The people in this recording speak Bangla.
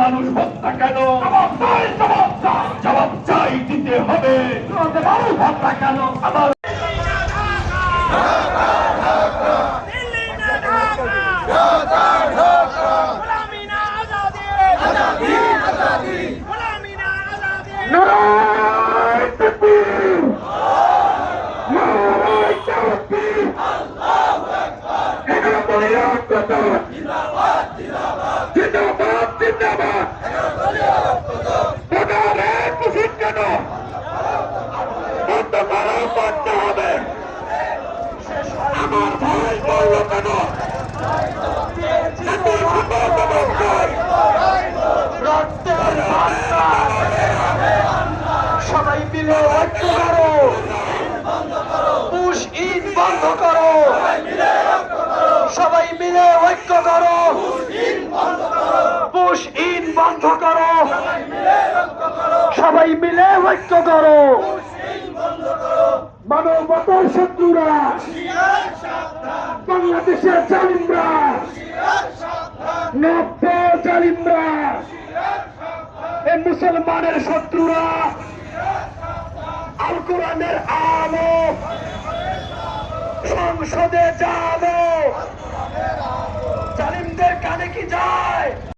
মানুষ হত্যা কেন? জবাব চাই, দিতে হবে। মানুষ হত্যা কেন? আমার নারায়ে তাকবীর, নারায়ে তাকবীর, আল্লাহু আকবার। এগারো দলীয় ঐক্যতা জিন্দাবাদ, জিন্দাবাদ, জিন্দাবাদ, জিন্দাবাদ। এগারো দলীয় ঐক্যতা প্রধানে কুশিত কেন? বন্ধ করো, বন্ধ হবে। আমার ভাই বলল কেন? সবাই মিলে ঐক্য করো, পুশ ঈদ বন্ধ করো, সবাই মিলে ঐক্য করো, পুশ ঈদ বন্ধ করো, সবাই মিলে ঐক্য করো। মানবতার শত্রুরা, বাংলাদেশের জালিমরা, নব্য জালিমরা, এই মুসলমানের শত্রুরা, আল কোরআনের আলো সংসদে যাবো, জালিমদের কানে কি যায়?